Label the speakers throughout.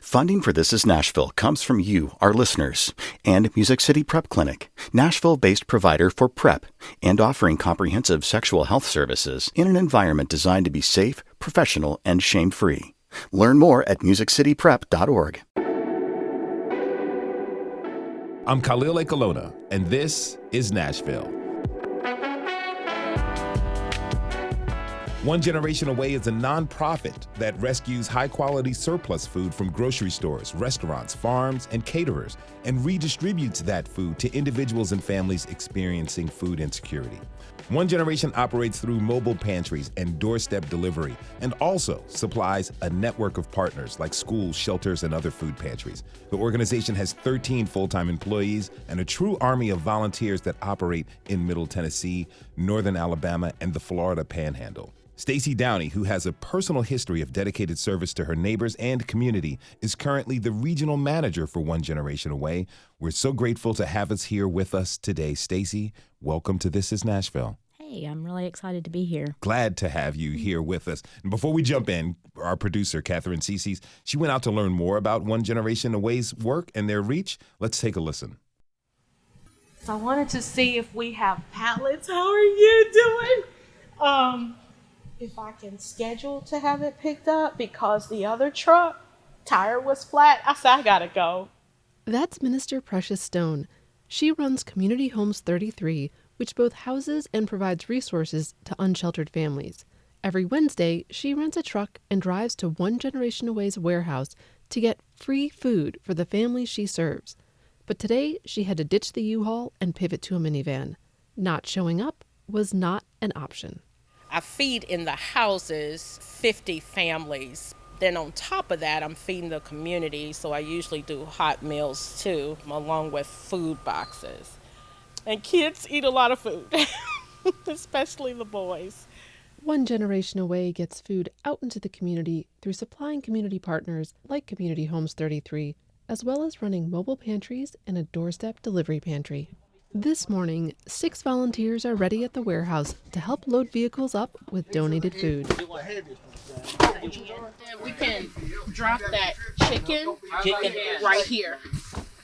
Speaker 1: Funding for This Is Nashville comes from you, our listeners, and Music City Prep Clinic, Nashville-based provider for PrEP and offering comprehensive sexual health services in an environment designed to be safe, professional, and shame-free. Learn more at musiccityprep.org.
Speaker 2: I'm Khalil Ekalona, and this is Nashville. One Generation Away is a nonprofit that rescues high-quality surplus food from grocery stores, restaurants, farms, and caterers, and redistributes that food to individuals and families experiencing food insecurity. One Generation operates through mobile pantries and doorstep delivery, and also supplies a network of partners like schools, shelters, and other food pantries. The organization has 13 full-time employees and a true army of volunteers that operate in Middle Tennessee, Northern Alabama, and the Florida Panhandle. Stacy Downey, who has a personal history of dedicated service to her neighbors and community, is currently the regional manager for One Generation Away. We're so grateful to have us here with us today. Stacy, welcome to This Is Nashville.
Speaker 3: Hey, I'm really excited to be here.
Speaker 2: Glad to have you here with us. And before we jump in, our producer, Katherine Ceicys, she went out to learn more about One Generation Away's work and their reach. Let's take a listen.
Speaker 4: So I wanted to see if we have pallets. How are you doing? If I can schedule to have it picked up because the other truck tire was flat. I said, I gotta go.
Speaker 5: That's Minister Precious Stone. She runs Community Homes 33, which both houses and provides resources to unsheltered families. Every Wednesday, she rents a truck and drives to One Generation Away's warehouse to get free food for the families she serves. But today, she had to ditch the U-Haul and pivot to a minivan. Not showing up was not an option.
Speaker 4: I feed in the houses 50 families. Then on top of that, I'm feeding the community, so I usually do hot meals too, along with food boxes. And kids eat a lot of food, especially the boys.
Speaker 5: One Generation Away gets food out into the community through supplying community partners like Community Homes 33, as well as running mobile pantries and a doorstep delivery pantry. This morning, 6 volunteers are ready at the warehouse to help load vehicles up with donated food.
Speaker 4: We can drop that chicken right here.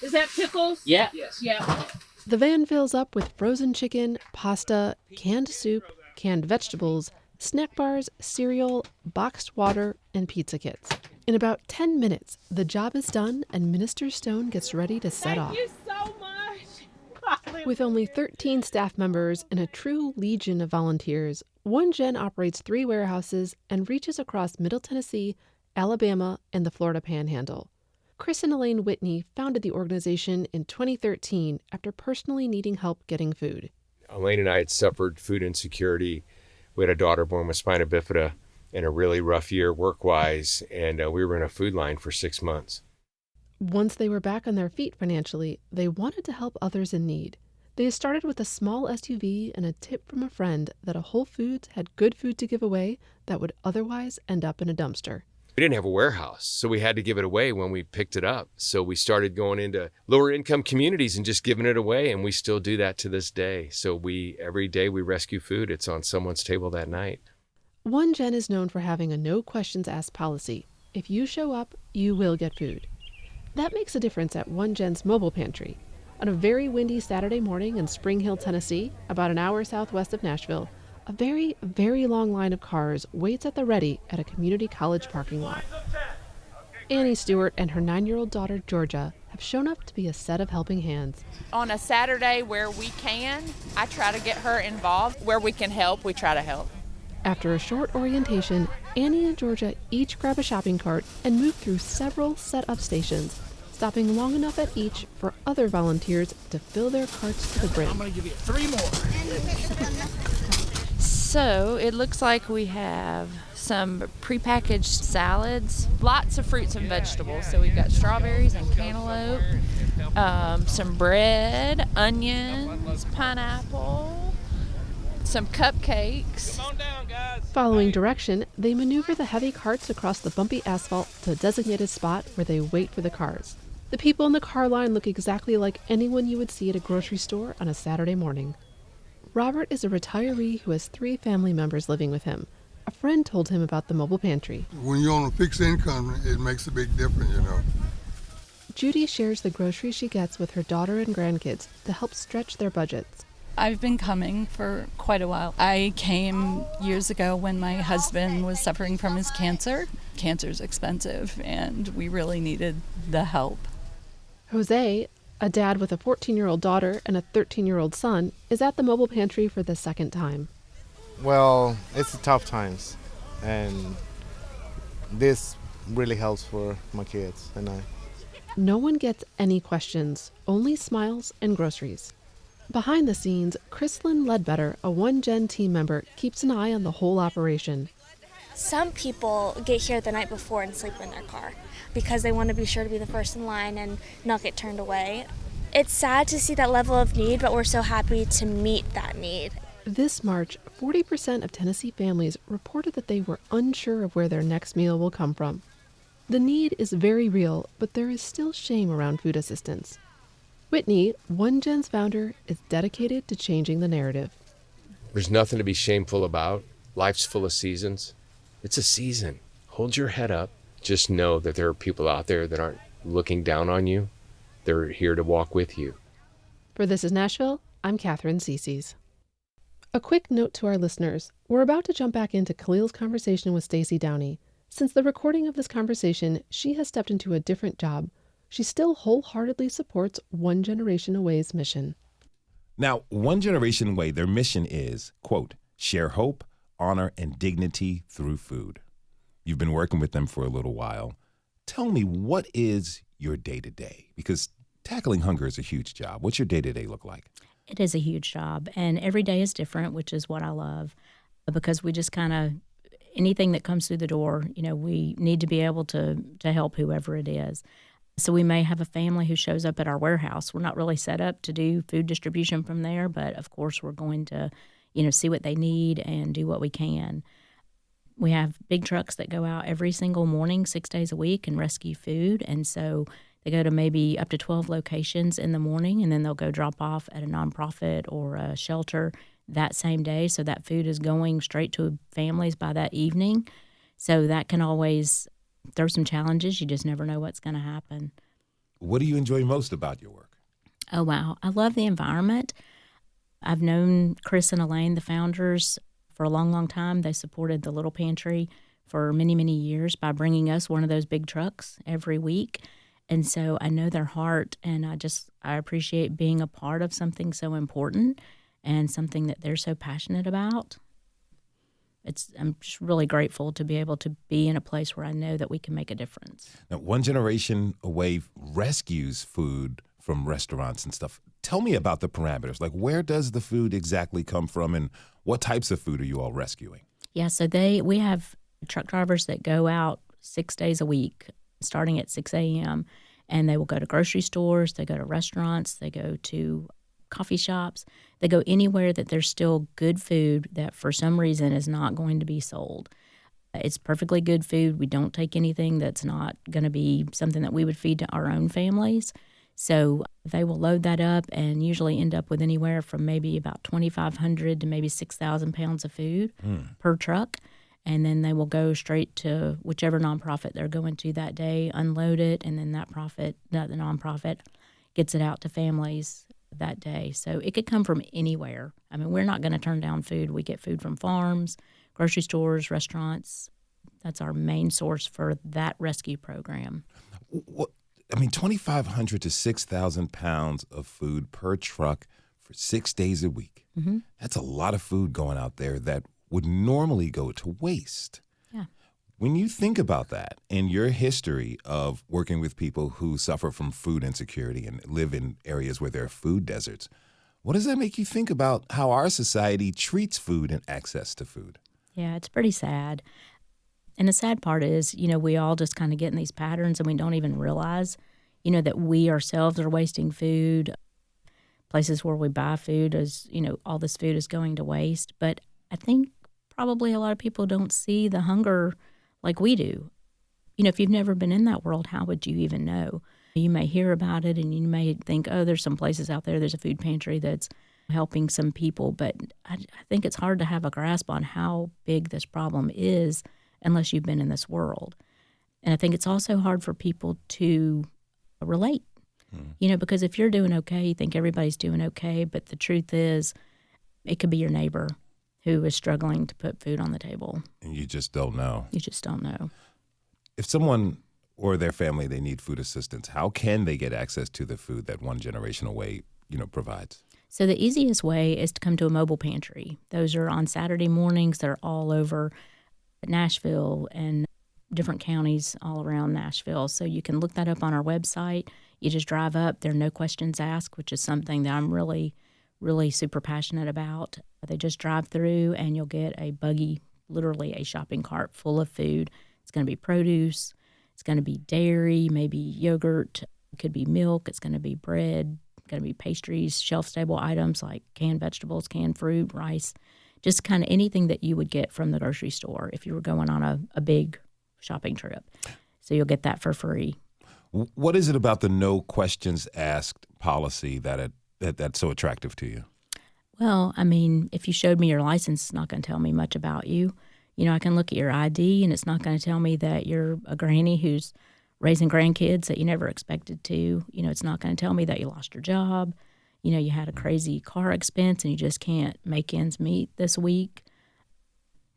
Speaker 4: Is that pickles?
Speaker 6: Yeah.
Speaker 4: Yeah.
Speaker 5: The van fills up with frozen chicken, pasta, canned soup, canned vegetables, snack bars, cereal, boxed water, and pizza kits. In about 10 minutes, the job is done and Minister Stone gets ready to set off.
Speaker 4: Thank you so much.
Speaker 5: With only 13 staff members and a true legion of volunteers, One Gen operates 3 warehouses and reaches across Middle Tennessee, Alabama, and the Florida Panhandle. Chris and Elaine Whitney founded the organization in 2013 after personally needing help getting food.
Speaker 7: Elaine and I had suffered food insecurity. We had a daughter born with spina bifida and a really rough year work-wise, and we were in a food line for 6 months.
Speaker 5: Once they were back on their feet financially, they wanted to help others in need. They started with a small SUV and a tip from a friend that a Whole Foods had good food to give away that would otherwise end up in a dumpster.
Speaker 7: We didn't have a warehouse, so we had to give it away when we picked it up. So we started going into lower income communities and just giving it away, and we still do that to this day. So every day we rescue food. It's on someone's table that night.
Speaker 5: One Gen is known for having a no questions asked policy. If you show up, you will get food. That makes a difference at One Gen's mobile pantry. On a very windy Saturday morning in Spring Hill, Tennessee, about an hour southwest of Nashville, a very, very long line of cars waits at the ready at a community college parking lot. Annie Stewart and her 9-year-old daughter, Georgia, have shown up to be a set of helping hands.
Speaker 8: On a Saturday where we can, I try to get her involved. Where we can help, we try to help.
Speaker 5: After a short orientation, Annie and Georgia each grab a shopping cart and move through several set-up stations, stopping long enough at each for other volunteers to fill their carts to the brim.
Speaker 6: I'm going to give you 3 more.
Speaker 8: So it looks like we have some prepackaged salads, lots of fruits and vegetables. So we've got strawberries and cantaloupe, some bread, onions, pineapple, some cupcakes.
Speaker 6: Come on down, guys.
Speaker 5: Following direction, they maneuver the heavy carts across the bumpy asphalt to a designated spot where they wait for the cars. The people in the car line look exactly like anyone you would see at a grocery store on a Saturday morning. Robert is a retiree who has 3 family members living with him. A friend told him about the mobile pantry.
Speaker 9: When you're on a fixed income, it makes a big difference, you know.
Speaker 5: Judy shares the groceries she gets with her daughter and grandkids to help stretch their budgets.
Speaker 10: I've been coming for quite a while. I came years ago when my husband was suffering from his cancer. Cancer's expensive, and we really needed the help.
Speaker 5: Jose, a dad with a 14-year-old daughter and a 13-year-old son, is at the mobile pantry for the second time.
Speaker 11: Well, it's tough times, and this really helps for my kids and I.
Speaker 5: No one gets any questions, only smiles and groceries. Behind the scenes, Chrislyn Ledbetter, a one-gen team member, keeps an eye on the whole operation.
Speaker 12: Some people get here the night before and sleep in their car because they want to be sure to be the first in line and not get turned away. It's sad to see that level of need, but we're so happy to meet that need.
Speaker 5: This March, 40% of Tennessee families reported that they were unsure of where their next meal will come from. The need is very real, but there is still shame around food assistance. Whitney, One Gen's founder, is dedicated to changing the narrative.
Speaker 7: There's nothing to be shameful about. Life's full of seasons. It's a season. Hold your head up. Just know that there are people out there that aren't looking down on you. They're here to walk with you.
Speaker 5: For This Is Nashville, I'm Katherine Ceicys. A quick note to our listeners. We're about to jump back into Khalil's conversation with Stacy Downey. Since the recording of this conversation, she has stepped into a different job. She still wholeheartedly supports One Generation Away's mission.
Speaker 2: Now, One Generation Away, their mission is, quote, share hope, honor, and dignity through food. You've been working with them for a little while. Tell me, what is your day-to-day? Because tackling hunger is a huge job. What's your day-to-day look like?
Speaker 3: It is a huge job, and every day is different, which is what I love, because we just kind of, anything that comes through the door, we need to be able to help whoever it is. So we may have a family who shows up at our warehouse. We're not really set up to do food distribution from there, but of course we're going to, see what they need and do what we can. We have big trucks that go out every single morning, 6 days a week, and rescue food. And so they go to maybe up to 12 locations in the morning, and then they'll go drop off at a nonprofit or a shelter that same day. So that food is going straight to families by that evening. So that can always throw some challenges. You just never know what's going to happen.
Speaker 2: What do you enjoy most about your work?
Speaker 3: Oh, wow. I love the environment. I've known Chris and Elaine, the founders, for a long, long time. They supported the Little Pantry for many, many years by bringing us one of those big trucks every week. And so I know their heart, and I appreciate being a part of something so important and something that they're so passionate about. I'm just really grateful to be able to be in a place where I know that we can make a difference.
Speaker 2: Now, One Generation Away rescues food from restaurants and stuff. Tell me about the parameters. Like, where does the food exactly come from, and what types of food are you all rescuing?
Speaker 3: Yeah, so we have truck drivers that go out 6 days a week, starting at 6 a.m., and they will go to grocery stores, they go to restaurants, they go to coffee shops. They go anywhere that there's still good food that for some reason is not going to be sold. It's perfectly good food. We don't take anything that's not going to be something that we would feed to our own families. So they will load that up and usually end up with anywhere from maybe about 2,500 to maybe 6,000 pounds of food per truck. And then they will go straight to whichever nonprofit they're going to that day, unload it, and then the nonprofit gets it out to families that day. So it could come from anywhere. I mean, we're not going to turn down food. We get food from farms, grocery stores, restaurants. That's our main source for that rescue program.
Speaker 2: What, 2,500 to 6,000 pounds of food per truck for 6 days a week.
Speaker 3: Mm-hmm.
Speaker 2: That's a lot of food going out there that would normally go to waste.
Speaker 3: Yeah.
Speaker 2: When you think about that and your history of working with people who suffer from food insecurity and live in areas where there are food deserts, what does that make you think about how our society treats food and access to food?
Speaker 3: Yeah, it's pretty sad. And the sad part is, we all just kind of get in these patterns and we don't even realize, that we ourselves are wasting food. Places where we buy food is, all this food is going to waste. But I think probably a lot of people don't see the hunger like we do. If you've never been in that world, how would you even know? You may hear about it and you may think, oh, there's some places out there, there's a food pantry that's helping some people. But I think it's hard to have a grasp on how big this problem is unless you've been in this world. And I think it's also hard for people to relate, because if you're doing okay, you think everybody's doing okay. But the truth is, it could be your neighbor who is struggling to put food on the table.
Speaker 2: And you just don't know.
Speaker 3: You just don't know.
Speaker 2: If someone or their family, they need food assistance, how can they get access to the food that One Generation Away, provides?
Speaker 3: So the easiest way is to come to a mobile pantry. Those are on Saturday mornings. They're all over Nashville and different counties all around Nashville. So you can look that up on our website. You just drive up. There are no questions asked, which is something that I'm really, really super passionate about. They just drive through and you'll get a buggy, literally a shopping cart full of food. It's going to be produce. It's going to be dairy, maybe yogurt. It could be milk. It's going to be bread. It's going to be pastries, shelf-stable items like canned vegetables, canned fruit, rice, just kind of anything that you would get from the grocery store if you were going on a big shopping trip. So you'll get that for free.
Speaker 2: What is it about the no questions asked policy that's so attractive to you?
Speaker 3: Well, I mean, if you showed me your license, it's not going to tell me much about you. I can look at your ID, and it's not going to tell me that you're a granny who's raising grandkids that you never expected to. It's not going to tell me that you lost your job. You had a crazy car expense, and you just can't make ends meet this week.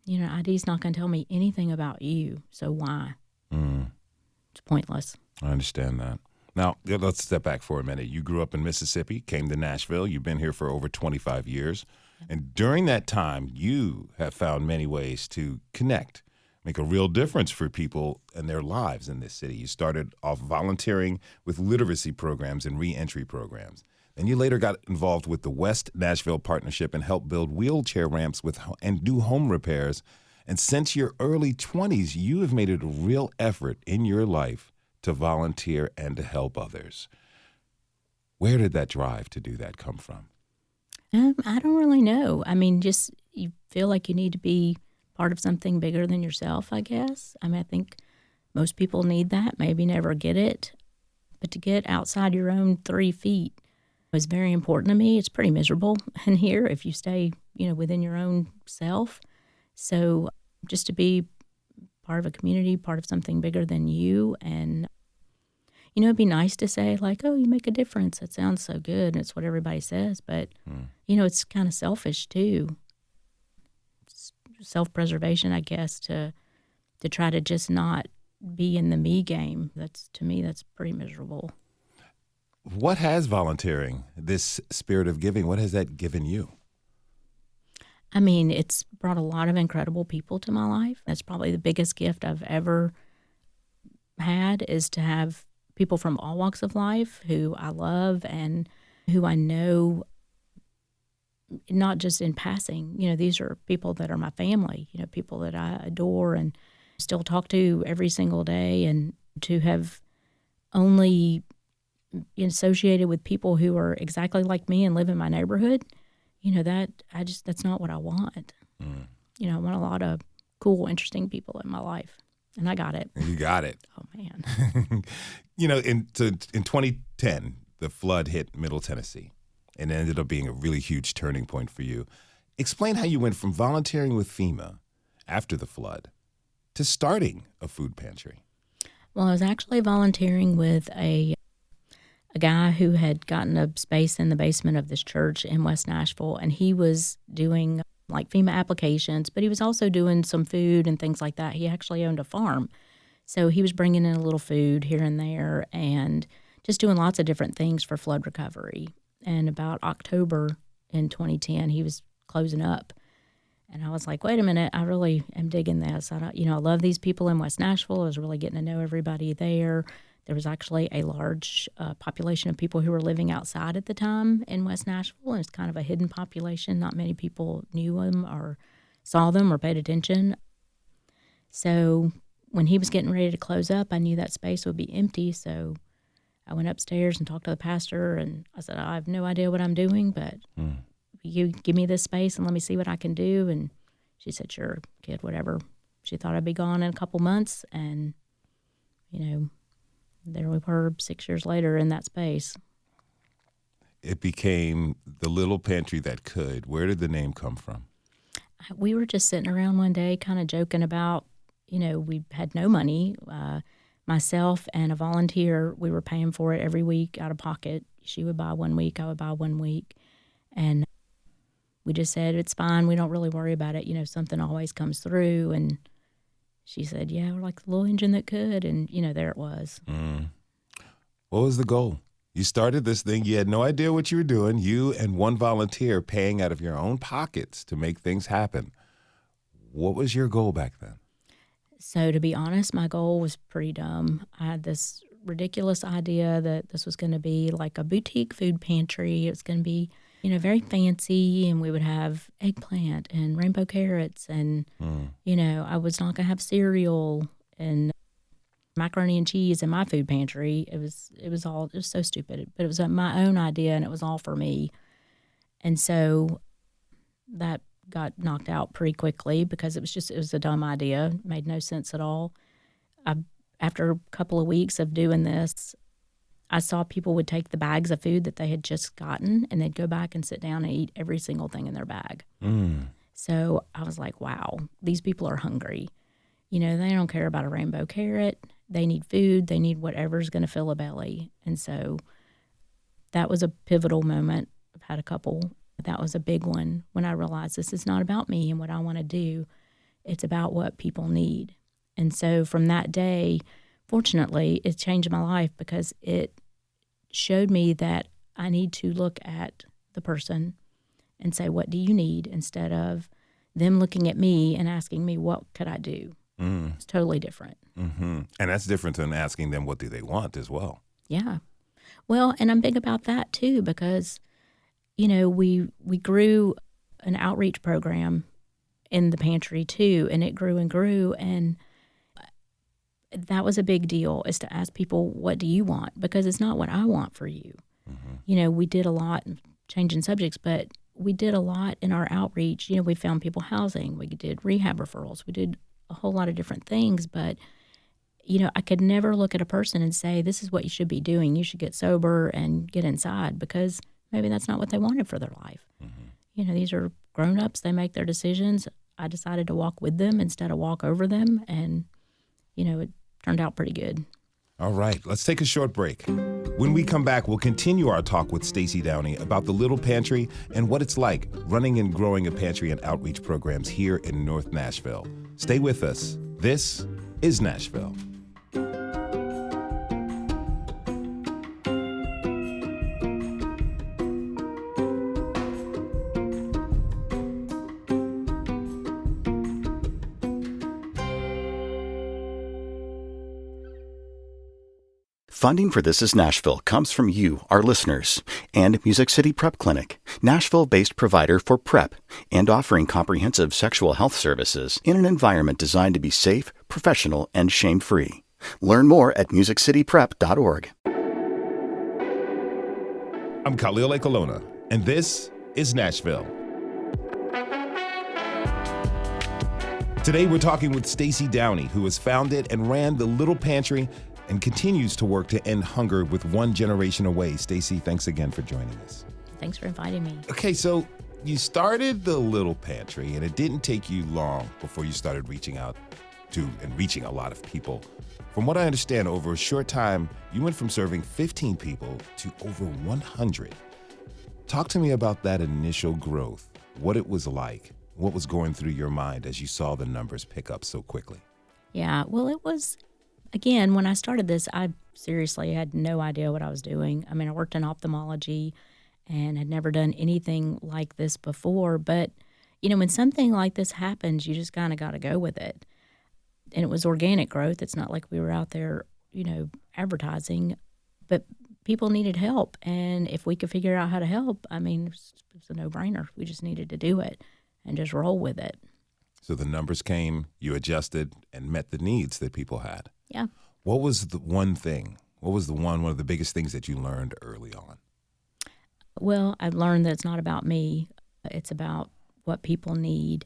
Speaker 3: ID's not going to tell me anything about you, so why? It's pointless.
Speaker 2: I understand that. Now, let's step back for a minute. You grew up in Mississippi, came to Nashville. You've been here for over 25 years. And during that time, you have found many ways to connect, make a real difference for people and their lives in this city. You started off volunteering with literacy programs and reentry programs. Then you later got involved with the West Nashville Partnership and helped build wheelchair ramps and do home repairs. And since your early 20s, you have made it a real effort in your life to volunteer and to help others. Where did that drive to do that come from?
Speaker 3: I don't really know. I mean, just you feel like you need to be part of something bigger than yourself, I guess. I mean, I think most people need that, maybe never get it. But to get outside your own 3 feet was very important to me. It's pretty miserable in here if you stay, within your own self. So just to be part of a community, part of something bigger than you. And, it'd be nice to say like, oh, you make a difference. That sounds so good. And it's what everybody says. But, it's kind of selfish too. It's self-preservation, I guess, to try to just not be in the me game. To me, that's pretty miserable.
Speaker 2: What has volunteering, this spirit of giving, what has that given you?
Speaker 3: I mean, it's brought a lot of incredible people to my life. That's probably the biggest gift I've ever had, is to have people from all walks of life who I love and who I know, not just in passing. These are people that are my family, people that I adore and still talk to every single day. And to have only associated with people who are exactly like me and live in my neighborhood, that's not what I want. I want a lot of cool, interesting people in my life, and I got it.
Speaker 2: You got it.
Speaker 3: Oh man.
Speaker 2: In 2010, the flood hit Middle Tennessee, and it ended up being a really huge turning point for you. Explain how you went from volunteering with FEMA after the flood to starting a food pantry.
Speaker 3: Well, I was actually volunteering with a guy who had gotten a space in the basement of this church in West Nashville, and he was doing like FEMA applications, but he was also doing some food and things like that. He actually owned a farm. So he was bringing in a little food here and there and just doing lots of different things for flood recovery. And about October in 2010, he was closing up. And I was like, wait a minute, I really am digging this. I love these people in West Nashville. I was really getting to know everybody there. There was actually a large population of people who were living outside at the time in West Nashville. And it's kind of a hidden population. Not many people knew them or saw them or paid attention. So when he was getting ready to close up, I knew that space would be empty. So I went upstairs and talked to the pastor, and I said, I have no idea what I'm doing, but you give me this space and let me see what I can do. And she said, sure, kid, whatever. She thought I'd be gone in a couple months, and, there we were 6 years later in that space.
Speaker 2: it became the Little Pantry That Could. Where did the name come from?
Speaker 3: We were just sitting around one day kind of joking about, we had no money. Myself and a volunteer, we were paying for it every week out of pocket. She would buy 1 week, I would buy 1 week. And we just said, it's fine. We don't really worry about it. Something always comes through. And she said, yeah, we're like the little engine that could. And, there it was.
Speaker 2: What was the goal? You started this thing. You had no idea what you were doing. You and one volunteer paying out of your own pockets to make things happen. What was your goal back then?
Speaker 3: So to be honest, my goal was pretty dumb. I had this ridiculous idea that this was going to be like a boutique food pantry. It was going to be, very fancy, and we would have eggplant and rainbow carrots, and, I was not going to have cereal and macaroni and cheese in my food pantry. It was so stupid, but it was my own idea, and it was all for me. And so that got knocked out pretty quickly because it was a dumb idea. It made no sense at all. After a couple of weeks of doing this, I saw people would take the bags of food that they had just gotten, and they'd go back and sit down and eat every single thing in their bag. So I was like, wow, these people are hungry. They don't care about a rainbow carrot. They need food. They need whatever's going to fill a belly. And so that was a pivotal moment. I've had a couple. That was a big one when I realized this is not about me and what I want to do. It's about what people need. And so from that day, fortunately, it changed my life because it showed me that I need to look at the person and say, what do you need? Instead of them looking at me and asking me, what could I do? It's totally different.
Speaker 2: And that's different than asking them, what do they want as well?
Speaker 3: Yeah. Well, and I'm big about that too because, we grew an outreach program in the pantry too, and it grew and grew, and that was a big deal, is to ask people, what do you want? Because it's not what I want for you. We did a lot, changing subjects, but we did a lot in our outreach. We found people housing. We did rehab referrals. We did a whole lot of different things, but, I could never look at a person and say, this is what you should be doing. You should get sober and get inside, because maybe that's not what they wanted for their life. These are grown-ups. They make their decisions. I decided to walk with them instead of walk over them, and, it turned out pretty good.
Speaker 2: All right, let's take a short break. When we come back, we'll continue our talk with Stacy Downey about the Little Pantry and what it's like running and growing a pantry and outreach programs here in North Nashville. Stay with us. This is Nashville.
Speaker 1: Funding for This is Nashville comes from you, our listeners, and Music City Prep Clinic, Nashville-based provider for PrEP, and offering comprehensive sexual health services in an environment designed to be safe, professional, and shame-free. Learn more at musiccityprep.org.
Speaker 2: I'm Khalil Ekolona, and this is Nashville. Today we're talking with Stacy Downey, who has founded and ran the Little Pantry and continues to work to end hunger with one generation away. Stacy, thanks again for joining us.
Speaker 3: Thanks for inviting me.
Speaker 2: Okay, so you started the Little Pantry, and it didn't take you long before you started reaching out to and reaching a lot of people. From what I understand, over a short time, you went from serving 15 people to over 100. Talk to me about that initial growth, what it was like, what was going through your mind as you saw the numbers pick up so quickly.
Speaker 3: Yeah, well, it was... Again, when I started this, I seriously had no idea what I was doing. I mean, I worked in ophthalmology and had never done anything like this before. But, when something like this happens, you just kind of got to go with it. And it was organic growth. It's not like we were out there, advertising. But people needed help. And if we could figure out how to help, I mean, it was a no-brainer. We just needed to do it and just roll with it.
Speaker 2: So the numbers came, you adjusted, and met the needs that people had.
Speaker 3: Yeah.
Speaker 2: What was the one thing? What was one of the biggest things that you learned early on?
Speaker 3: Well, I've learned that it's not about me. It's about what people need.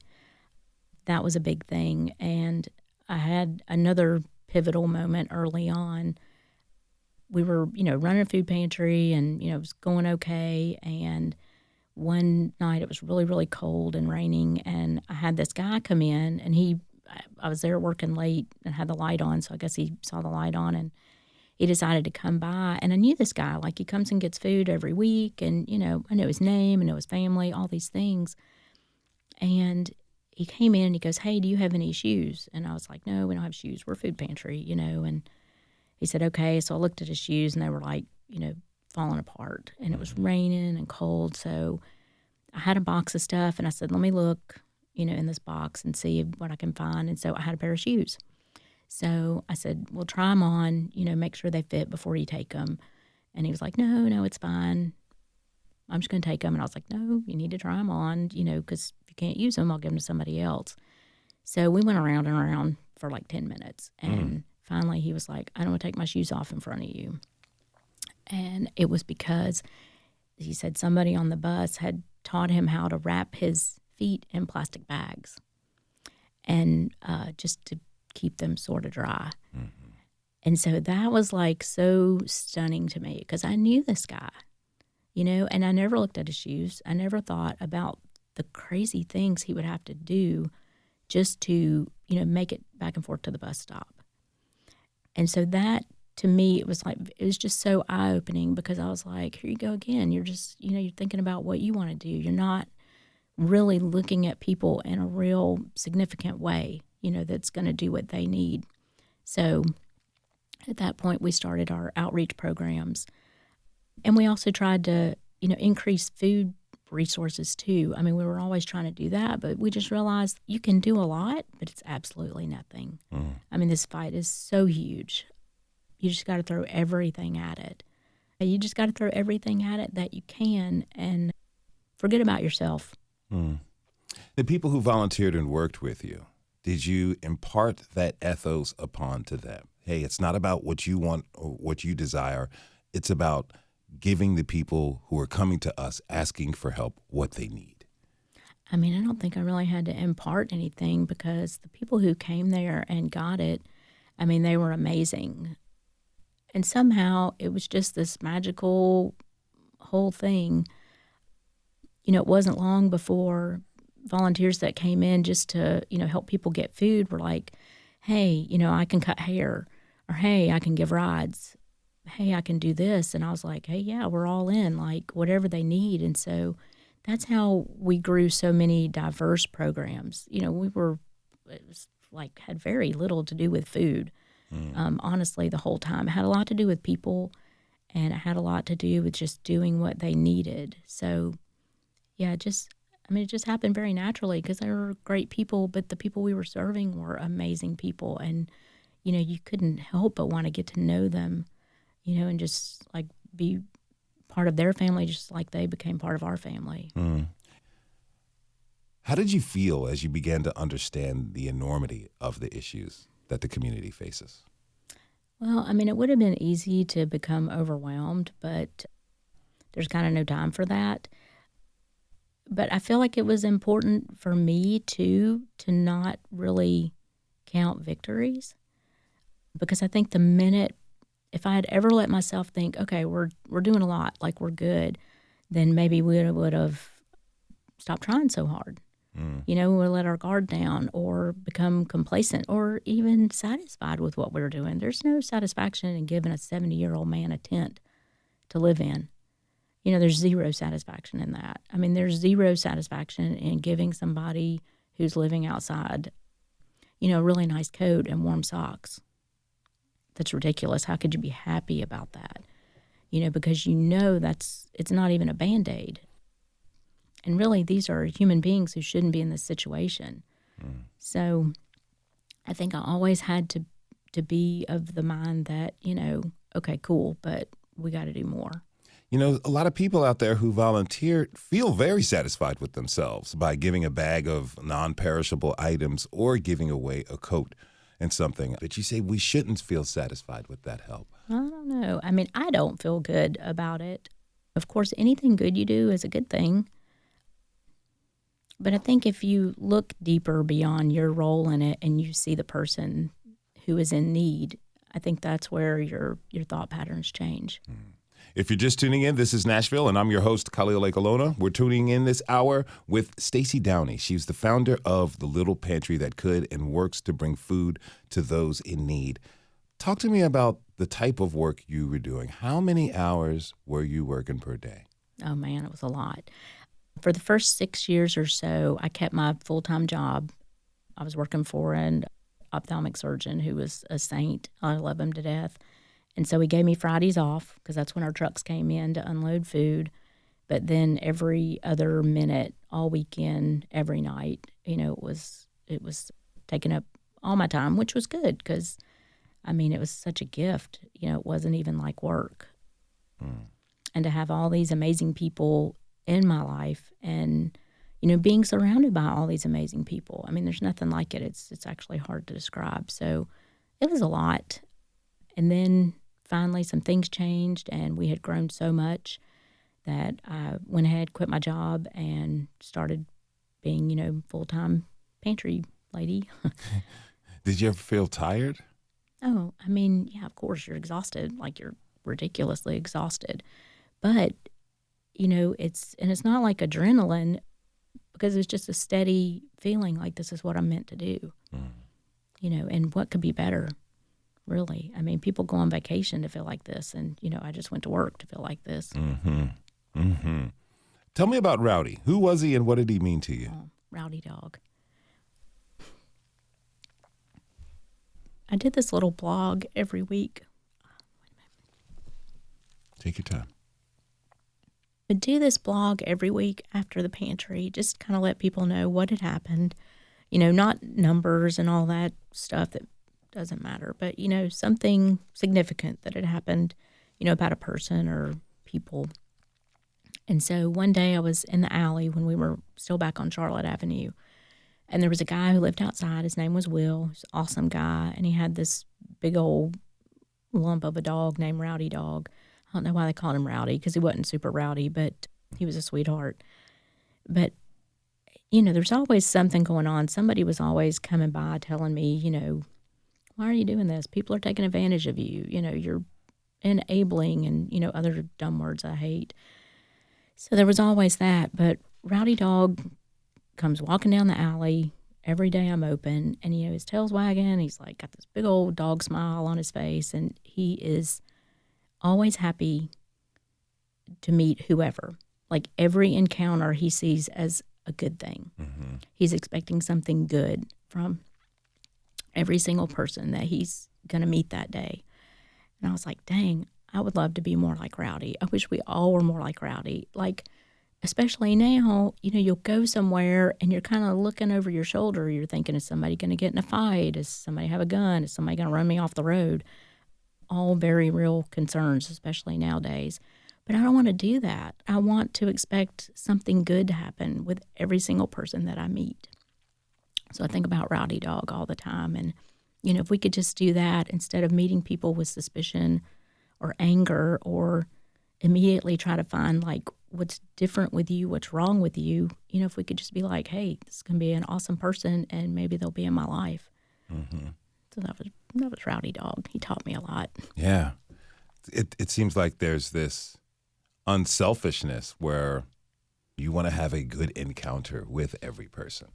Speaker 3: That was a big thing. And I had another pivotal moment early on. we were, running a food pantry and, it was going okay. And one night it was really, really cold and raining, and I had this guy come in, and I was there working late and had the light on, so I guess he saw the light on, and he decided to come by. And I knew this guy, like he comes and gets food every week, and, I know his name, I know his family, all these things. And he came in and he goes, "Hey, do you have any shoes?" And I was like, "No, we don't have shoes. We're a food pantry, and he said, "Okay." So I looked at his shoes, and they were like, falling apart, and it was raining and cold. So I had a box of stuff, and I said, "Let me look, in this box and see what I can find." And so I had a pair of shoes. So I said, "Well, try them on, make sure they fit before you take them." And he was like, No, it's fine. I'm just going to take them. And I was like, "No, you need to try them on, because if you can't use them, I'll give them to somebody else." So we went around and around for like 10 minutes. And finally he was like, "I don't want to take my shoes off in front of you." And it was because he said somebody on the bus had taught him how to wrap his feet in plastic bags, and just to keep them sort of dry. And so that was like so stunning to me, because I knew this guy, and I never looked at his shoes. I never thought about the crazy things he would have to do just to, make it back and forth to the bus stop. And so that, to me, it was just so eye-opening, because I was like, here you go again. You're just, you're thinking about what you want to do. You're not really looking at people in a real significant way, that's going to do what they need. So at that point, we started our outreach programs. And we also tried to, increase food resources too. I mean, we were always trying to do that, but we just realized you can do a lot, but it's absolutely nothing. I mean, this fight is so huge. You just got to throw everything at it. You just got to throw everything at it that you can, and forget about yourself.
Speaker 2: The people who volunteered and worked with you, did you impart that ethos upon to them? Hey, it's not about what you want or what you desire. It's about giving the people who are coming to us asking for help what they need.
Speaker 3: I mean, I don't think I really had to impart anything, because the people who came there and got it, I mean, they were amazing. And somehow it was just this magical whole thing. It wasn't long before volunteers that came in just to, help people get food were like, "Hey, I can cut hair," or "Hey, I can give rides. Hey, I can do this." And I was like, "Hey, yeah, we're all in, like whatever they need." And so that's how we grew so many diverse programs. It was like had very little to do with food. Honestly, the whole time. It had a lot to do with people, and it had a lot to do with just doing what they needed. So, yeah, it just happened very naturally, because they were great people, but the people we were serving were amazing people. And, you couldn't help but want to get to know them, and just like be part of their family, just like they became part of our family.
Speaker 2: How did you feel as you began to understand the enormity of the issues that the community faces?
Speaker 3: Well, I mean, it would have been easy to become overwhelmed, but there's kind of no time for that. But I feel like it was important for me, too, to not really count victories, because I think the minute, if I had ever let myself think, okay, we're doing a lot, like we're good, then maybe we would have stopped trying so hard. We'll let our guard down or become complacent or even satisfied with what we were doing. There's no satisfaction in giving a 70-year-old man a tent to live in. There's zero satisfaction in that. I mean, there's zero satisfaction in giving somebody who's living outside, a really nice coat and warm socks. That's ridiculous. How could you be happy about that? Because it's not even a Band-Aid. And really, these are human beings who shouldn't be in this situation. So I think I always had to be of the mind that, okay, cool, but we got to do more.
Speaker 2: A lot of people out there who volunteer feel very satisfied with themselves by giving a bag of non-perishable items or giving away a coat and something. But you say we shouldn't feel satisfied with that help.
Speaker 3: I don't know. I mean, I don't feel good about it. Of course, anything good you do is a good thing. But I think if you look deeper beyond your role in it and you see the person who is in need, I think that's where your thought patterns change.
Speaker 2: If you're just tuning in, this is Nashville, and I'm your host, Khalil Ekolona. We're tuning in this hour with Stacy Downey. She's the founder of the Little Pantry That Could and works to bring food to those in need. Talk to me about the type of work you were doing. How many hours were you working per day?
Speaker 3: Oh, man, it was a lot. For the first 6 years or so, I kept my full-time job. I was working for an ophthalmic surgeon who was a saint. I love him to death. And so he gave me Fridays off because that's when our trucks came in to unload food. But then every other minute, all weekend, every night, it was taking up all my time, which was good because, it was such a gift. It wasn't even like work. And to have all these amazing people in my life and, being surrounded by all these amazing people. There's nothing like it. It's actually hard to describe. So it was a lot. And then finally some things changed and we had grown so much that I went ahead, quit my job, and started being, full-time pantry lady.
Speaker 2: Did you ever feel tired?
Speaker 3: Oh, yeah, of course you're exhausted. Like you're ridiculously exhausted. But, it's not like adrenaline because it's just a steady feeling like this is what I'm meant to do. And what could be better? Really. People go on vacation to feel like this, and, I just went to work to feel like this.
Speaker 2: Tell me about Rowdy. Who was he and what did he mean to you?
Speaker 3: Oh, Rowdy Dog. I did this little blog every week.
Speaker 2: Take your time.
Speaker 3: I do this blog every week after the pantry, just kind of let people know what had happened. Not numbers and all that stuff that doesn't matter, but, something significant that had happened, about a person or people. And so one day I was in the alley when we were still back on Charlotte Avenue, and there was a guy who lived outside. His name was Will. He's an awesome guy, and he had this big old lump of a dog named Rowdy Dog. I don't know why they called him Rowdy because he wasn't super rowdy, but he was a sweetheart. But, there's always something going on. Somebody was always coming by telling me, why are you doing this? People are taking advantage of you. You're enabling and, other dumb words I hate. So there was always that. But Rowdy Dog comes walking down the alley every day I'm open, and, his tail's wagging. He's like got this big old dog smile on his face, and he is always happy to meet whoever. Like every encounter he sees as a good thing. He's expecting something good from every single person that he's going to meet that day. And I was like, dang, I would love to be more like Rowdy. I wish we all were more like Rowdy. Like, especially now, you'll go somewhere and you're kind of looking over your shoulder. You're thinking, is somebody going to get in a fight? Does somebody have a gun? Is somebody going to run me off the road? All very real concerns, especially nowadays. But I don't want to do that. I want to expect something good to happen with every single person that I meet. So I think about Rowdy Dog all the time. And, if we could just do that instead of meeting people with suspicion or anger or immediately try to find, like, what's different with you, what's wrong with you, if we could just be like, hey, this is going to be an awesome person and maybe they'll be in my life. So that was Rowdy Dog. He taught me a lot.
Speaker 2: Yeah. It seems like there's this unselfishness where you want to have a good encounter with every person.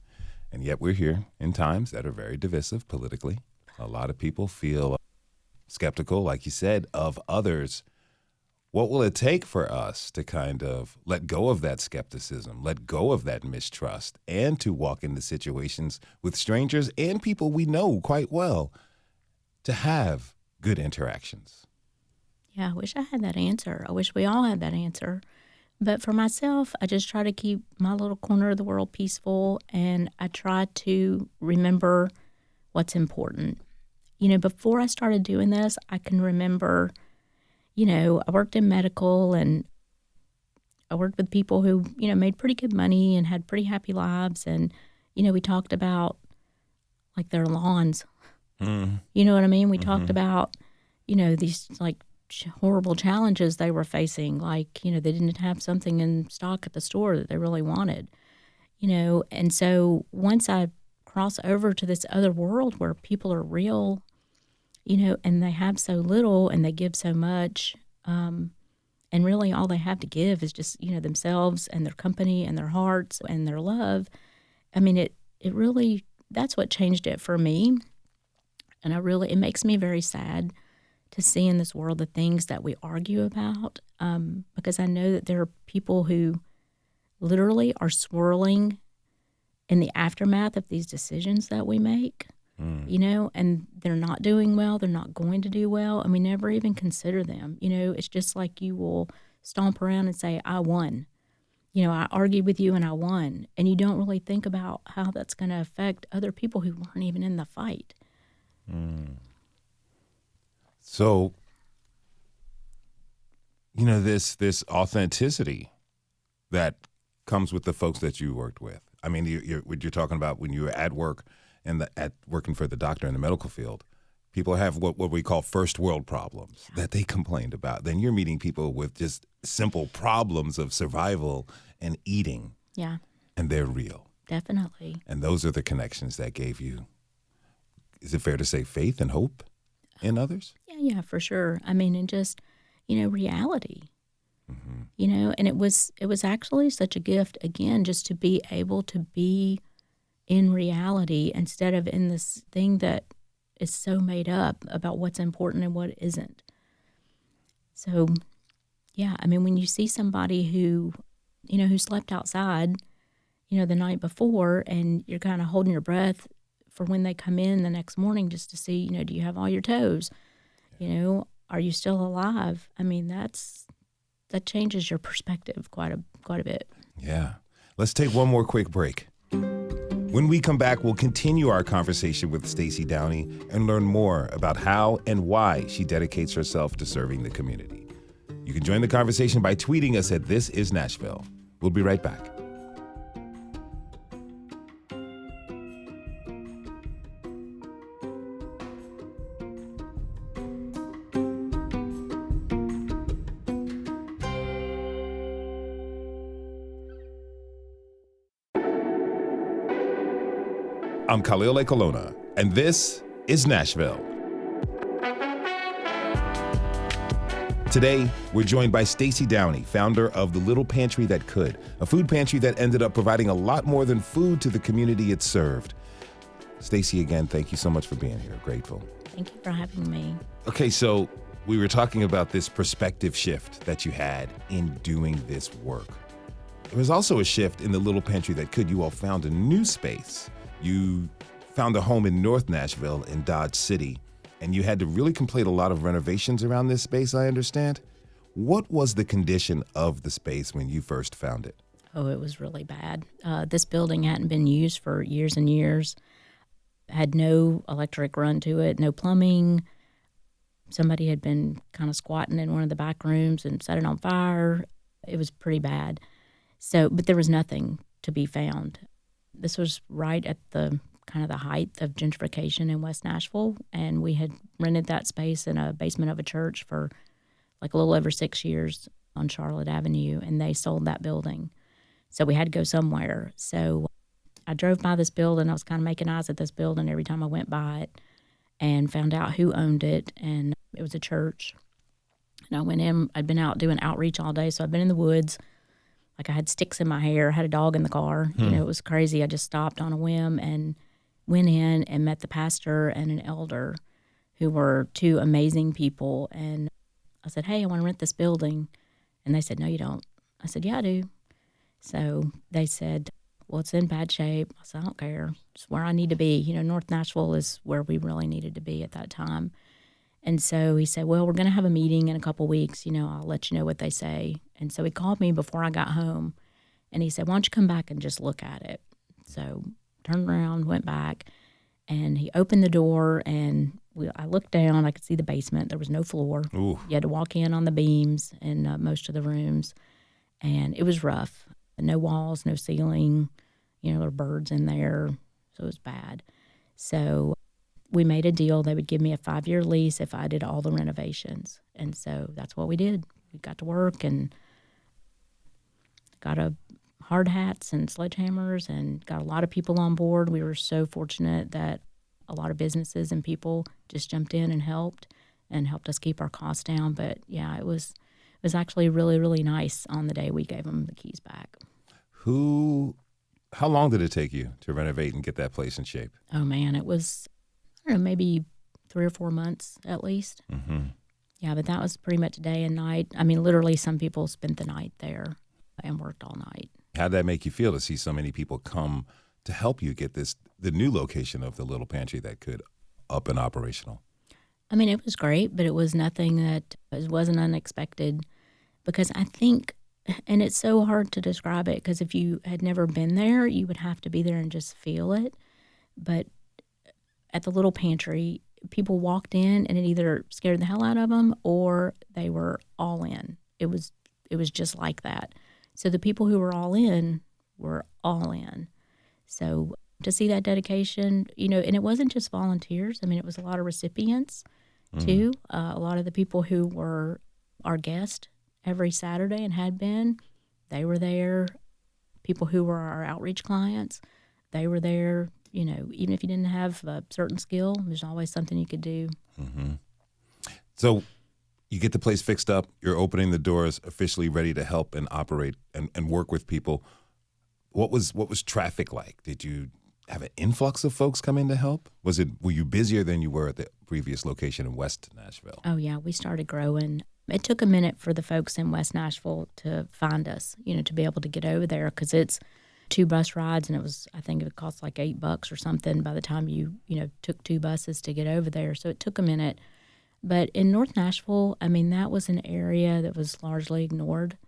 Speaker 2: And yet we're here in times that are very divisive politically. A lot of people feel skeptical, like you said, of others. What will it take for us to kind of let go of that skepticism, let go of that mistrust, and to walk into situations with strangers and people we know quite well to have good interactions?
Speaker 3: Yeah, I wish I had that answer. I wish we all had that answer. But for myself, I just try to keep my little corner of the world peaceful, and I try to remember what's important. Before I started doing this, I can remember, I worked in medical, and I worked with people who, made pretty good money and had pretty happy lives. And, we talked about, like, their lawns. You know what I mean? We talked about, these, like, horrible challenges they were facing, like, they didn't have something in stock at the store that they really wanted, and so once I cross over to this other world where people are real, and they have so little and they give so much. And really all they have to give is just, themselves and their company and their hearts and their love. I mean, it really, that's what changed it for me. And it makes me very sad to see in this world the things that we argue about, because I know that there are people who literally are swirling in the aftermath of these decisions that we make, and they're not doing well, they're not going to do well, and we never even consider them. It's just like you will stomp around and say, I won. I argued with you and I won. And you don't really think about how that's going to affect other people who weren't even in the fight.
Speaker 2: So, this authenticity that comes with the folks that you worked with. I mean, you're talking about when you were at work and working for the doctor in the medical field. People have what we call first world problems that they complained about. Then you're meeting people with just simple problems of survival and eating.
Speaker 3: Yeah.
Speaker 2: And they're real.
Speaker 3: Definitely.
Speaker 2: And those are the connections that gave you, is it fair to say, faith and hope in others?
Speaker 3: Yeah, for sure. I mean, and just, reality. And it was actually such a gift, again, just to be able to be in reality instead of in this thing that is so made up about what's important and what isn't. So, yeah, I mean, when you see somebody who slept outside, the night before, and you're kind of holding your breath for when they come in the next morning just to see, do you have all your toes? Are you still alive? I mean, that changes your perspective quite a bit.
Speaker 2: Yeah. Let's take one more quick break. When we come back, we'll continue our conversation with Stacy Downey and learn more about how and why she dedicates herself to serving the community. You can join the conversation by tweeting us at This Is Nashville. We'll be right back. I'm Khalil Colonna, and this is Nashville. Today, we're joined by Stacy Downey, founder of the Little Pantry That Could, a food pantry that ended up providing a lot more than food to the community it served. Stacy, again, thank you so much for being here. Grateful.
Speaker 3: Thank you for having me.
Speaker 2: Okay, so we were talking about this perspective shift that you had in doing this work. There was also a shift in the Little Pantry That Could. You all found a new space. You found a home in North Nashville in Dodge City, and you had to really complete a lot of renovations around this space, I understand. What was the condition of the space when you first found it?
Speaker 3: Oh, it was really bad. This building hadn't been used for years and years. Had no electric run to it, no plumbing. Somebody had been kind of squatting in one of the back rooms and set it on fire. It was pretty bad. But there was nothing to be found. This was right at the kind of the height of gentrification in West Nashville, and we had rented that space in a basement of a church for like a little over 6 years on Charlotte Avenue, and they sold that building. So we had to go somewhere. So I drove by this building. I was kind of making eyes at this building every time I went by it and found out who owned it, and it was a church. And I went in. I'd been out doing outreach all day, so I'd been in the woods. Like I had sticks in my hair, had a dog in the car. It was crazy. I just stopped on a whim and went in and met the pastor and an elder who were two amazing people. And I said, hey, I want to rent this building. And they said, no, you don't. I said, yeah, I do. So they said, well, it's in bad shape. I said, I don't care. It's where I need to be. North Nashville is where we really needed to be at that time. And so he said, well, we're going to have a meeting in a couple weeks. I'll let you know what they say. And so he called me before I got home, and he said, why don't you come back and just look at it? So turned around, went back, and he opened the door, and I looked down. I could see the basement. There was no floor.
Speaker 2: Ooh.
Speaker 3: You had to walk in on the beams in most of the rooms, and it was rough. No walls, no ceiling. There were birds in there, so it was bad. So we made a deal. They would give me a 5-year lease if I did all the renovations. And so that's what we did. We got to work and got a hard hats and sledgehammers and got a lot of people on board. We were so fortunate that a lot of businesses and people just jumped in and helped us keep our costs down. But yeah, it was actually really, really nice on the day we gave them the keys back.
Speaker 2: How long did it take you to renovate and get that place in shape?
Speaker 3: Oh man, it was, I don't know, maybe 3 or 4 months at least.
Speaker 2: Mm-hmm.
Speaker 3: Yeah, but that was pretty much day and night. I mean, literally some people spent the night there and worked all night.
Speaker 2: How'd that make you feel to see so many people come to help you get the new location of the Little Pantry That Could up and operational?
Speaker 3: I mean, it was great, but it was nothing that wasn't unexpected, because I think, and it's so hard to describe it, because if you had never been there, you would have to be there and just feel it. But at the Little Pantry, people walked in and it either scared the hell out of them or they were all in. It was just like that. So the people who were all in were all in. So to see that dedication, and it wasn't just volunteers. I mean, it was a lot of recipients too. A lot of the people who were our guests every Saturday and had been, they were there. People who were our outreach clients, they were there. Even if you didn't have a certain skill, there's always something you could do.
Speaker 2: Mm-hmm. So you get the place fixed up. You're opening the doors, officially ready to help and operate and work with people. What was traffic like? Did you have an influx of folks come in to help? Were you busier than you were at the previous location in West Nashville?
Speaker 3: Oh yeah, we started growing. It took a minute for the folks in West Nashville to find us, to be able to get over there, because it's 2 bus rides, and I think it cost like $8 or something by the time you took 2 buses to get over there. So it took a minute. But in North Nashville, I mean, that was an area that was largely ignored,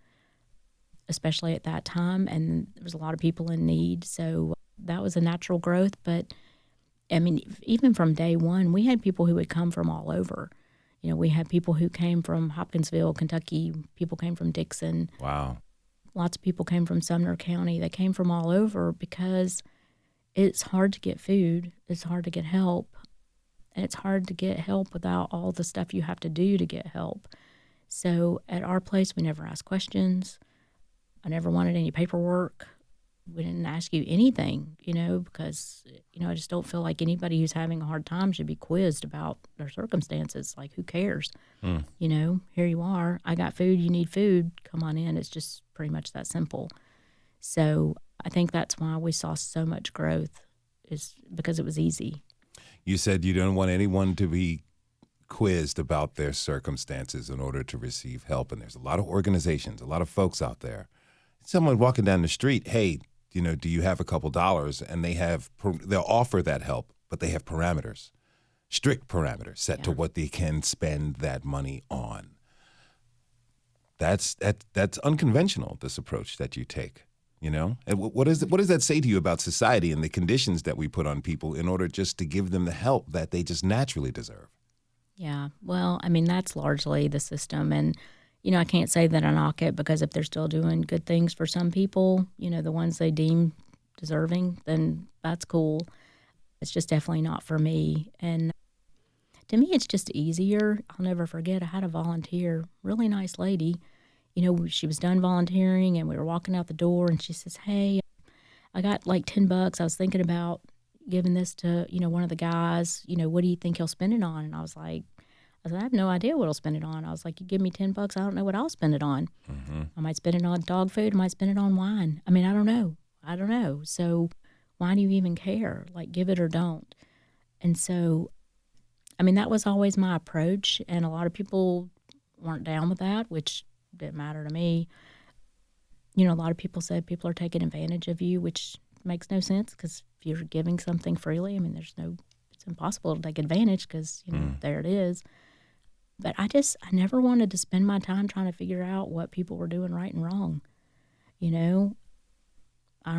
Speaker 3: especially at that time, and there was a lot of people in need. So that was a natural growth. But I mean, even from day one, we had people who would come from all over. We had people who came from Hopkinsville, Kentucky. People came from Dixon.
Speaker 2: Wow.
Speaker 3: Lots of people came from Sumner County. They came from all over because it's hard to get food. It's hard to get help. And it's hard to get help without all the stuff you have to do to get help. So at our place, we never asked questions. I never wanted any paperwork. We didn't ask you anything, because, I just don't feel like anybody who's having a hard time should be quizzed about their circumstances. Like, who cares? Here you are. I got food. You need food. Come on in. It's just pretty much that simple. So I think that's why we saw so much growth, is because it was easy.
Speaker 2: You said you don't want anyone to be quizzed about their circumstances in order to receive help. And there's a lot of organizations, a lot of folks out there. Someone walking down the street, hey, do you have a couple dollars? And they'll offer that help, but they have parameters, strict parameters set to what they can spend that money on. That's unconventional, this approach that you take, And what does that say to you about society and the conditions that we put on people in order just to give them the help that they just naturally deserve?
Speaker 3: Yeah, well, I mean, that's largely the system. And, I can't say that I knock it, because if they're still doing good things for some people, the ones they deem deserving, then that's cool. It's just definitely not for me. And to me, it's just easier. I'll never forget, I had a volunteer, really nice lady. She was done volunteering and we were walking out the door and she says, hey, I got like $10. I was thinking about giving this to, one of the guys. What do you think he'll spend it on? And I said, I have no idea what I'll spend it on. I was like, you give me $10, I don't know what I'll spend it on. Mm-hmm. I might spend it on dog food. I might spend it on wine. I mean, I don't know. So why do you even care? Like, give it or don't. And so, I mean, that was always my approach. And a lot of people weren't down with that, which didn't matter to me. A lot of people said people are taking advantage of you, which makes no sense, because if you're giving something freely, I mean, it's impossible to take advantage, because, there it is. But I never wanted to spend my time trying to figure out what people were doing right and wrong. I don't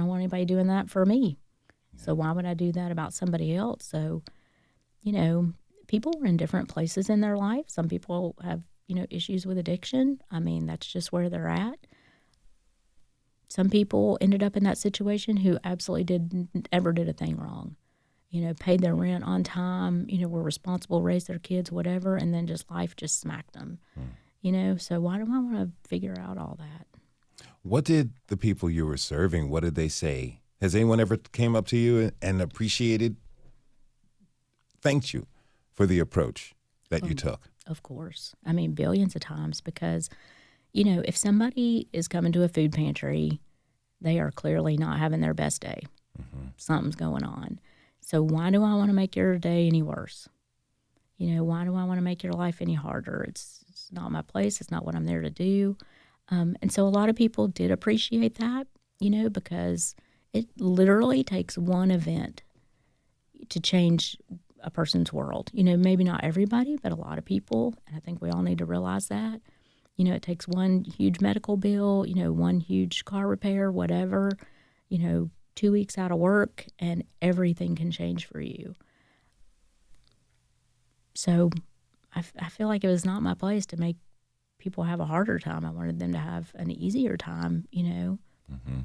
Speaker 3: want anybody doing that for me. So why would I do that about somebody else? So, people are in different places in their life. Some people have, issues with addiction. I mean, that's just where they're at. Some people ended up in that situation who absolutely ever did a thing wrong. Paid their rent on time, were responsible, raised their kids, whatever, and then just life just smacked them. So why do I want to figure out all that?
Speaker 2: What did the people you were serving, what did they say? Has anyone ever came up to you and appreciated thanked you for the approach that you took.
Speaker 3: Of course. I mean, billions of times, because, if somebody is coming to a food pantry, they are clearly not having their best day. Mm-hmm. Something's going on. So why do I want to make your day any worse? Why do I want to make your life any harder? It's not my place. It's not what I'm there to do. And so a lot of people did appreciate that, because it literally takes one event to change a person's world. Maybe not everybody, but a lot of people. And I think we all need to realize that. It takes one huge medical bill, one huge car repair, whatever, 2 weeks out of work, and everything can change for you. So I feel like it was not my place to make people have a harder time. I wanted them to have an easier time,
Speaker 2: Mm-hmm.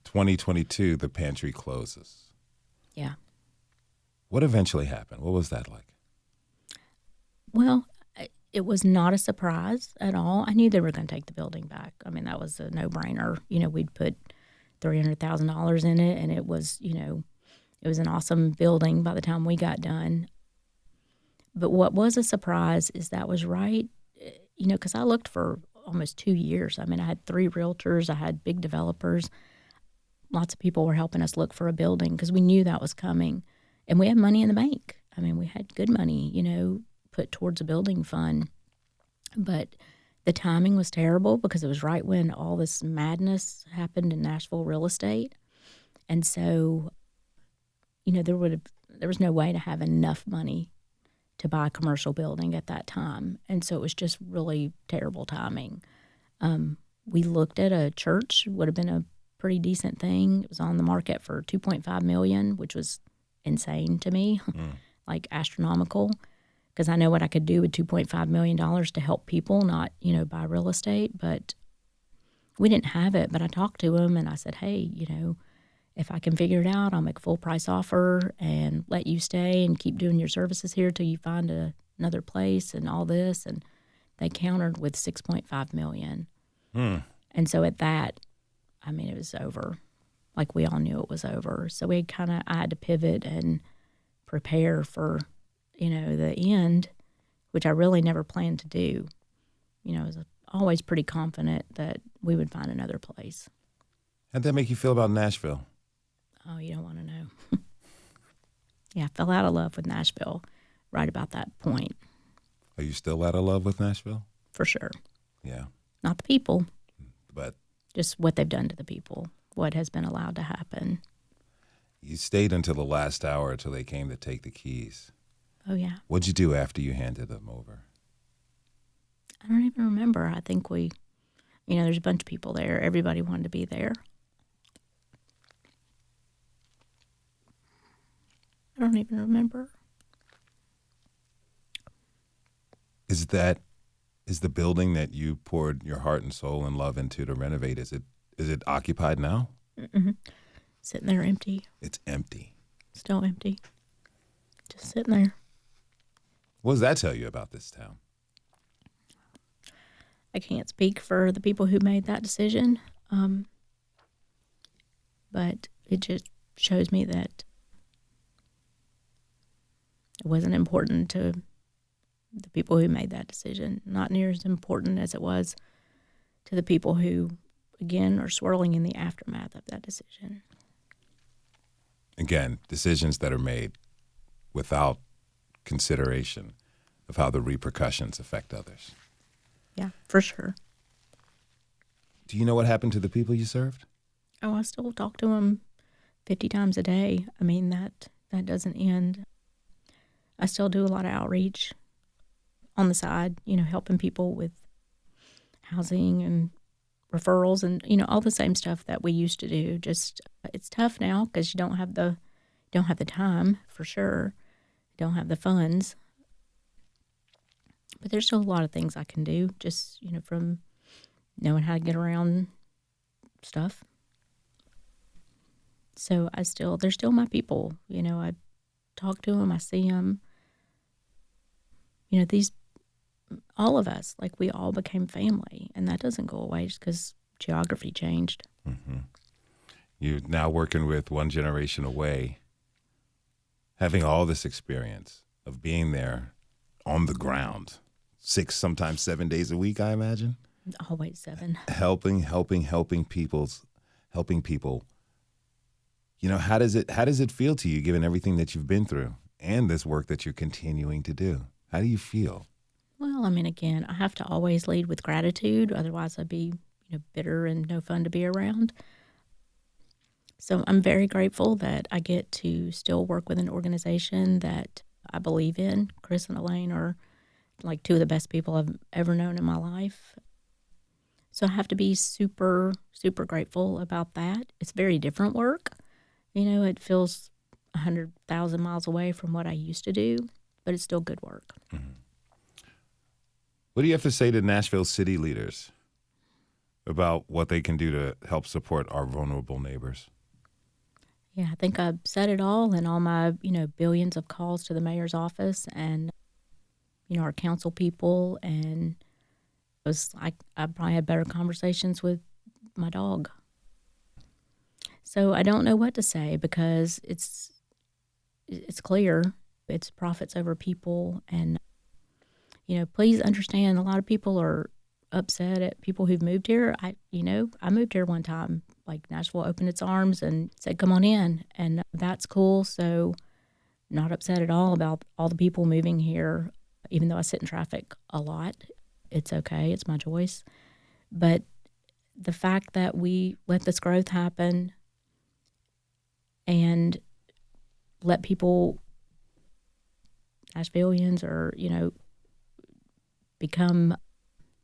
Speaker 2: 2022, the pantry closes.
Speaker 3: Yeah.
Speaker 2: What eventually happened? What was that like?
Speaker 3: Well, it was not a surprise at all. I knew they were going to take the building back. I mean, that was a no-brainer. We'd put $300,000 in it, and it was, it was an awesome building by the time we got done. But what was a surprise is that was right, because I looked for almost 2 years. I mean, I had 3 realtors. I had big developers. Lots of people were helping us look for a building because we knew that was coming. And we had money in the bank. I mean, we had good money, put towards a building fund. But the timing was terrible because it was right when all this madness happened in Nashville real estate. And so, there was no way to have enough money to buy a commercial building at that time. And so it was just really terrible timing. We looked at a church, would have been a pretty decent thing. It was on the market for $2.5 million, which was insane to me, like astronomical, because I know what I could do with $2.5 million to help people, not, buy real estate. But we didn't have it. But I talked to him and I said, hey, if I can figure it out, I'll make a full price offer and let you stay and keep doing your services here till you find another place and all this. And they countered with $6.5 million. And so at that, I mean, it was over. Like, we all knew it was over. So I had to pivot and prepare for, the end, which I really never planned to do. I was always pretty confident that we would find another place.
Speaker 2: How'd that make you feel about Nashville?
Speaker 3: Oh, you don't want to know. Yeah, I fell out of love with Nashville right about that point.
Speaker 2: Are you still out of love with Nashville?
Speaker 3: For sure.
Speaker 2: Yeah.
Speaker 3: Not the people.
Speaker 2: But
Speaker 3: just what they've done to the people, what has been allowed to happen.
Speaker 2: You stayed until the last hour until they came to take the keys.
Speaker 3: Oh, yeah.
Speaker 2: What'd you do after you handed them over?
Speaker 3: I don't even remember. I think there's a bunch of people there. Everybody wanted to be there. I don't even remember.
Speaker 2: Is the building that you poured your heart and soul and love into to renovate, is it occupied now?
Speaker 3: Mm-mm. Sitting there empty.
Speaker 2: It's empty.
Speaker 3: Still empty. Just sitting there.
Speaker 2: What does that tell you about this town?
Speaker 3: I can't speak for the people who made that decision, but it just shows me that it wasn't important to the people who made that decision, not near as important as it was to the people who, again, are swirling in the aftermath of that decision.
Speaker 2: Again, decisions that are made without consideration of how the repercussions affect others.
Speaker 3: Yeah, for sure.
Speaker 2: Do you know what happened to the people you served?
Speaker 3: Oh, I still talk to them 50 times a day. I mean, that doesn't end. I still do a lot of outreach on the side, helping people with housing and referrals and, all the same stuff that we used to do. Just, it's tough now because you don't have the time, for sure. You don't have the funds. But there's still a lot of things I can do, just, from knowing how to get around stuff. So they're still my people. I talk to them, I see them. All of us, like, we all became family, and that doesn't go away just because geography changed.
Speaker 2: Mm-hmm. You're now working with one generation away. having all this experience of being there on the ground, 6, sometimes 7 days a week, I imagine.
Speaker 3: Always 7.
Speaker 2: Helping people. You know, how does it feel to you, given everything that you've been through and this work that you're continuing to do? How do you feel?
Speaker 3: Well, I mean, again, I have to always lead with gratitude. Otherwise, I'd be, bitter and no fun to be around. So I'm very grateful that I get to still work with an organization that I believe in. Chris and Elaine are like 2 of the best people I've ever known in my life. So I have to be super, super grateful about that. It's very different work. It feels 100,000 miles away from what I used to do, but it's still good work.
Speaker 2: Mm-hmm. What do you have to say to Nashville city leaders about what they can do to help support our vulnerable neighbors?
Speaker 3: Yeah, I think I've said it all in all my, billions of calls to the mayor's office and, our council people. And it was like I probably had better conversations with my dog. So I don't know what to say because it's clear it's profits over people. And, please understand a lot of people are upset at people who've moved here. I moved here one time, like Nashville opened its arms and said, come on in. And that's cool. So not upset at all about all the people moving here, even though I sit in traffic a lot. It's okay. It's my choice. But the fact that we let this growth happen and let people, Nashvillians, or, become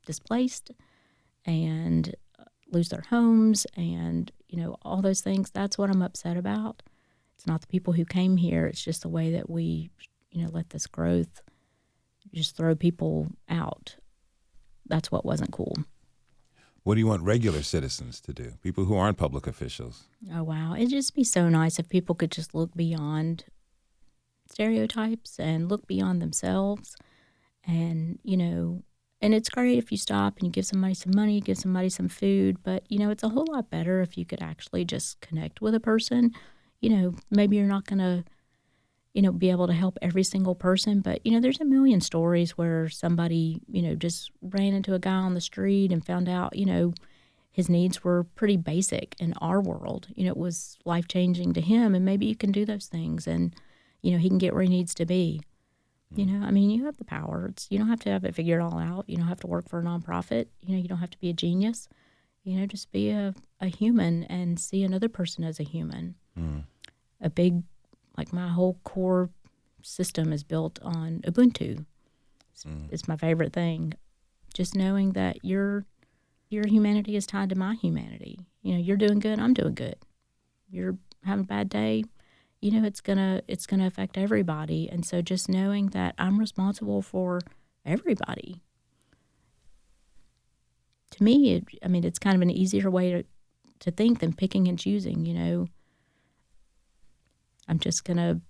Speaker 3: displaced and lose their homes and, all those things, that's what I'm upset about. It's not the people who came here. It's just the way that we, let this growth just throw people out. That's what wasn't cool.
Speaker 2: What do you want regular citizens to do? People who aren't public officials.
Speaker 3: Oh, wow. It'd just be so nice if people could just look beyond stereotypes and look beyond themselves. And, and it's great if you stop and you give somebody some money, you give somebody some food. But, it's a whole lot better if you could actually just connect with a person. Maybe you're not going to, be able to help every single person. But, there's a million stories where somebody, just ran into a guy on the street and found out, his needs were pretty basic in our world. It was life-changing to him. And maybe you can do those things and, he can get where he needs to be. You have the power. You don't have to have it figured all out. You don't have to work for a nonprofit. You don't have to be a genius. Just be a human and see another person as a human. A big, like my whole core system is built on Ubuntu. It's my favorite thing. Just knowing that your humanity is tied to my humanity. You're doing good, I'm doing good. You're having a bad day, it's gonna affect everybody. And so just knowing that I'm responsible for everybody. To me, it's kind of an easier way to think than picking and choosing. I'm just gonna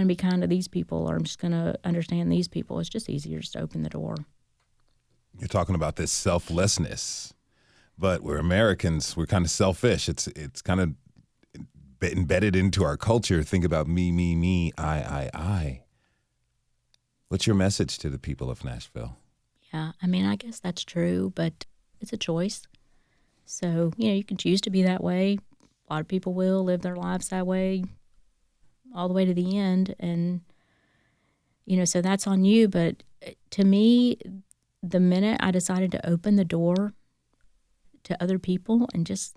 Speaker 3: be kind to these people, or I'm just gonna understand these people. It's just easier just to open the door.
Speaker 2: You're talking about this selflessness, but we're Americans. We're kind of selfish. It's kind of embedded into our culture. Think about me, I. What's your message to the people of Nashville?
Speaker 3: Yeah, I guess that's true, but it's a choice. So, you can choose to be that way. A lot of people will live their lives that way all the way to the end. And, so that's on you. But to me, the minute I decided to open the door to other people and just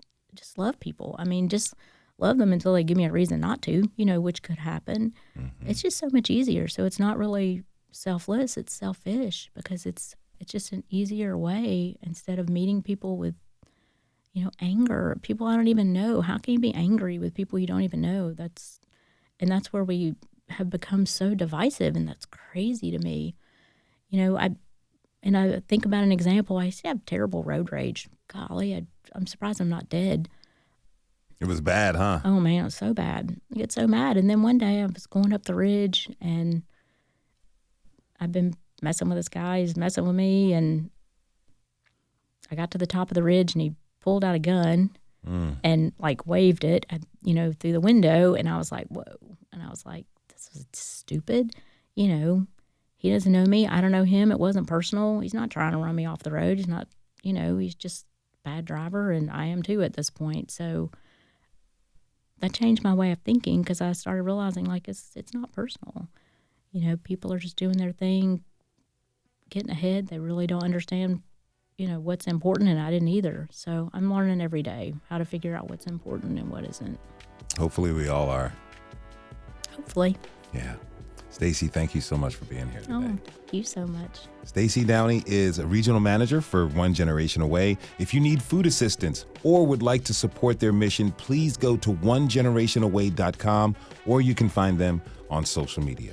Speaker 3: love people, just love them until they give me a reason not to, which could happen. Mm-hmm. It's just so much easier. So it's not really selfless, it's selfish, because it's just an easier way instead of meeting people with, anger. People I don't even know. How can you be angry with people you don't even know? That's where we have become so divisive, and that's crazy to me. I think about an example. I used to have terrible road rage. Golly, I'm surprised I'm not dead.
Speaker 2: It was bad, huh?
Speaker 3: Oh, man, it was so bad. I get so mad. And then one day I was going up the ridge, and I've been messing with this guy. He's messing with me, and I got to the top of the ridge, and he pulled out a gun and, waved it, through the window. And I was like, whoa. And I was like, It's stupid. You know, he doesn't know me. I don't know him. It wasn't personal. He's not trying to run me off the road. He's not, you know, he's just a bad driver, and I am too at this point. So that changed my way of thinking because I started realizing, like, it's not personal. You know, people are just doing their thing, getting ahead. They really don't understand, you know, what's important, and I didn't either. So I'm learning every day how to figure out what's important and what isn't.
Speaker 2: Hopefully we all are.
Speaker 3: Hopefully.
Speaker 2: Yeah. Stacy, thank you so much for being here today.
Speaker 3: Oh, thank you so much.
Speaker 2: Stacy Downey is a regional manager for One Generation Away. If you need food assistance or would like to support their mission, please go to onegenerationaway.com, or you can find them on social media.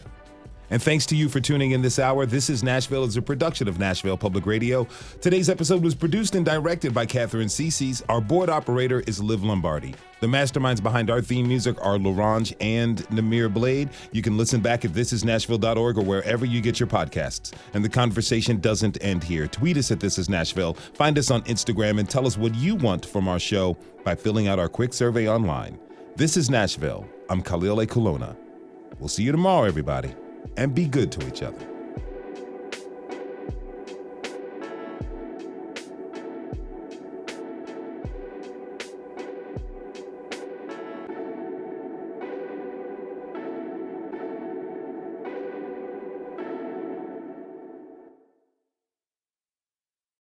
Speaker 2: And thanks to you for tuning in this hour. This is Nashville is a production of Nashville Public Radio. Today's episode was produced and directed by Katherine Ceicys. Our board operator is Liv Lombardi. The masterminds behind our theme music are Larange and Namir Blade. You can listen back at thisisnashville.org or wherever you get your podcasts. And the conversation doesn't end here. Tweet us at This Is Nashville. Find us on Instagram and tell us what you want from our show by filling out our quick survey online. This is Nashville. I'm Khalil A. Colonna. We'll see you tomorrow, everybody. And be good to each other.